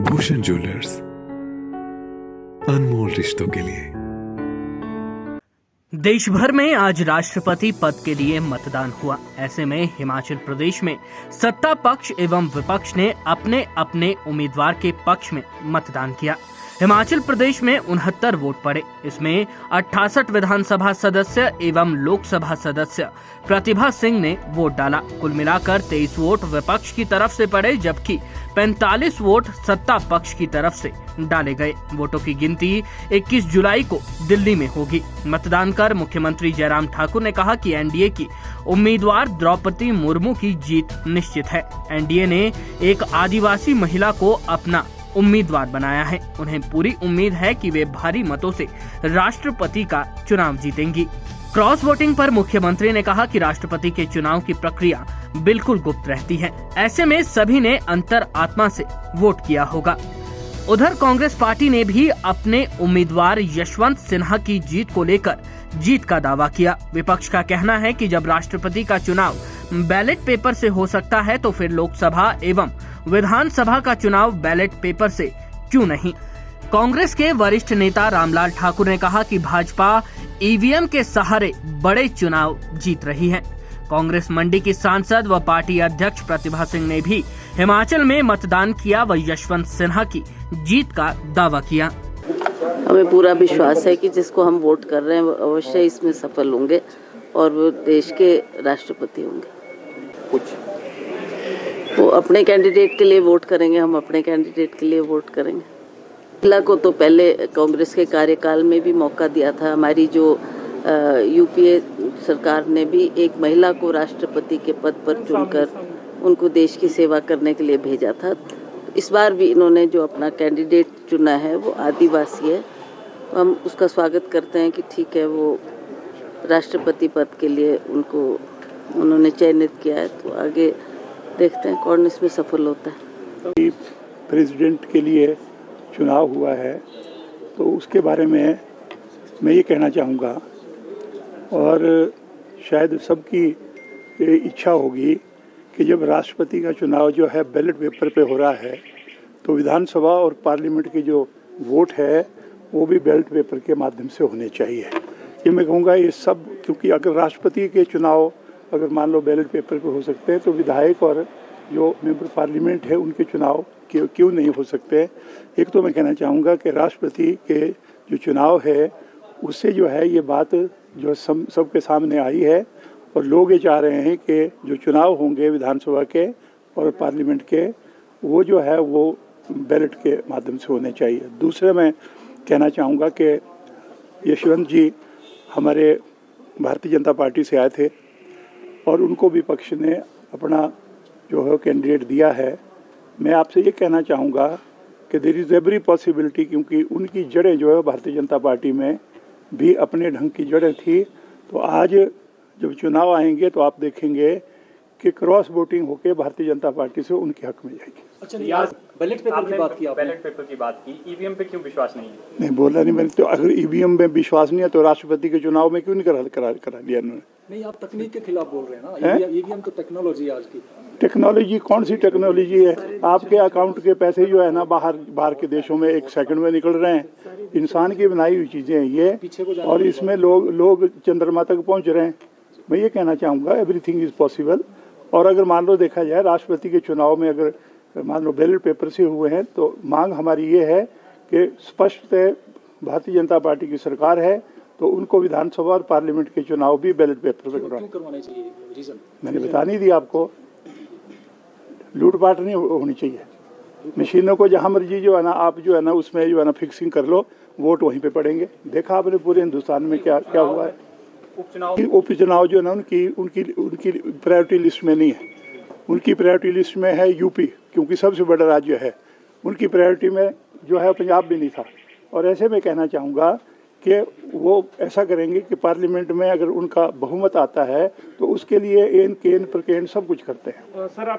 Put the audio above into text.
Bhushan jewellers, अनमोल रिश्तों के लिए। देश भर में आज राष्ट्रपति पद के लिए मतदान हुआ। ऐसे में हिमाचल प्रदेश में सत्ता पक्ष एवं विपक्ष ने अपने अपने उम्मीदवार के पक्ष में मतदान किया। हिमाचल प्रदेश में 69 वोट पड़े। इसमें 68 विधानसभा सदस्य एवं लोकसभा सदस्य प्रतिभा सिंह ने वोट डाला। कुल मिलाकर 23 वोट विपक्ष की तरफ से पड़े, जबकि 45 वोट सत्ता पक्ष की तरफ से डाले गए। वोटों की गिनती 21 जुलाई को दिल्ली में होगी। मतदान कर मुख्यमंत्री जयराम ठाकुर ने कहा कि एनडीए की उम्मीदवार द्रौपदी मुर्मू की जीत निश्चित है। एनडीए ने एक आदिवासी महिला को अपना उम्मीदवार बनाया है। उन्हें पूरी उम्मीद है कि वे भारी मतों से राष्ट्रपति का चुनाव जीतेंगी। क्रॉस वोटिंग पर मुख्यमंत्री ने कहा कि राष्ट्रपति के चुनाव की प्रक्रिया बिल्कुल गुप्त रहती है। ऐसे में सभी ने अंतर आत्मा से वोट किया होगा। उधर कांग्रेस पार्टी ने भी अपने उम्मीदवार यशवंत सिन्हा की जीत को लेकर जीत का दावा किया। विपक्ष का कहना है कि जब राष्ट्रपति का चुनाव बैलेट पेपर से हो सकता है तो फिर लोकसभा एवं विधानसभा का चुनाव बैलेट पेपर से क्यों नहीं। कांग्रेस के वरिष्ठ नेता रामलाल ठाकुर ने कहा कि भाजपा ईवीएम के सहारे बड़े चुनाव जीत रही है। कांग्रेस मंडी की सांसद व पार्टी अध्यक्ष प्रतिभा सिंह ने भी हिमाचल में मतदान किया व यशवंत सिन्हा की जीत का दावा किया। हमें पूरा विश्वास है कि जिसको हम वोट कर रहे हैं वो अवश्य इसमें सफल होंगे और वो देश के राष्ट्रपति होंगे। वो अपने कैंडिडेट के लिए वोट करेंगे, हम अपने कैंडिडेट के लिए वोट करेंगे। महिला को तो पहले कांग्रेस के कार्यकाल में भी मौका दिया था। हमारी जो यूपीए सरकार ने भी एक महिला को राष्ट्रपति के पद पर चुनकर उनको देश की सेवा करने के लिए भेजा था। इस बार भी इन्होंने जो अपना कैंडिडेट चुना है वो आदिवासी है। हम उसका स्वागत करते हैं कि ठीक है, वो राष्ट्रपति पद के लिए उन्होंने चयनित किया है। तो आगे देखते हैं कौन इसमें सफल होता है। प्रेसिडेंट के लिए चुनाव हुआ है तो उसके बारे में मैं ये कहना चाहूँगा, और शायद सबकी इच्छा होगी कि जब राष्ट्रपति का चुनाव जो है बैलेट पेपर पे हो रहा है तो विधानसभा और पार्लियामेंट के जो वोट है वो भी बैलेट पेपर के माध्यम से होने चाहिए। ये मैं कहूँगा ये सब, क्योंकि अगर राष्ट्रपति के चुनाव अगर मान लो बैलेट पेपर पे हो सकते हैं तो विधायक और जो मेंबर पार्लियामेंट है उनके चुनाव क्यों नहीं हो सकते। एक तो मैं कहना चाहूँगा कि राष्ट्रपति के जो चुनाव है उससे जो है ये बात जो सबके सामने आई है और लोग ये चाह रहे हैं कि जो चुनाव होंगे विधानसभा के और पार्लियामेंट के वो जो है वो बैलेट के माध्यम से होने चाहिए। दूसरा मैं कहना चाहूँगा कि यशवंत जी हमारे भारतीय जनता पार्टी से आए थे और उनको विपक्ष ने अपना जो है कैंडिडेट दिया है। मैं आपसे ये कहना चाहूँगा कि देयर इज़ एवरी पॉसिबिलिटी, क्योंकि उनकी जड़ें जो है भारतीय जनता पार्टी में भी अपने ढंग की जड़ें थी। तो आज जब चुनाव आएंगे तो आप देखेंगे कि क्रॉस वोटिंग होकर भारतीय जनता पार्टी से उनके हक में जाएगी। अच्छा, बैलेट पेपर की बात की, बैलेट पेपर की बात की, ईवीएम पे क्यों विश्वास नहीं है? नहीं बोला नहीं मैंने। तो अगर ईवीएम में विश्वास नहीं है तो राष्ट्रपति के चुनाव में क्यों नहीं करा लिया उन्होंने? नहीं, आप तकनीक के खिलाफ बोल रहे हैं ना। ईवीएम तो टेक्नोलॉजी है आज की। टेक्नोलॉजी कौन सी टेक्नोलॉजी है? आपके अकाउंट के पैसे जो है ना बाहर के देशों में 1 सेकंड में निकल रहे हैं। इंसान की बनाई हुई चीजें हैं ये, और इसमें लोग चंद्रमा तक पहुंच रहे हैं। मैं ये कहना चाहूँगा एवरीथिंग इज पॉसिबल। और अगर मान लो देखा जाए राष्ट्रपति के चुनाव में अगर मान लो बैलेट पेपर से हुए हैं तो मांग हमारी ये है कि स्पष्ट भारतीय जनता पार्टी की सरकार है तो उनको विधानसभा और पार्लियामेंट के चुनाव भी बैलेट पेपर पे करवाने चाहिए। रीजन मैंने बता नहीं दिया आपको। लूटपाट नहीं होनी चाहिए। मशीनों को जहाँ मर्जी जो है ना आप जो है ना उसमें जो है ना फिक्सिंग कर लो, वोट वहीं पे पड़ेंगे। देखा आपने पूरे हिंदुस्तान में क्या हुआ है। उपचुनाव जो है ना उनकी प्रायोरिटी लिस्ट में नहीं है। उनकी प्रायोरिटी लिस्ट में है यूपी, क्योंकि सबसे बड़ा राज्य है। उनकी प्रायोरिटी में जो है पंजाब भी नहीं था। और ऐसे में कहना चाहूँगा कि वो ऐसा करेंगे कि पार्लियामेंट में अगर उनका बहुमत आता है तो उसके लिए एन केन प्रकेन सब कुछ करते हैं। सर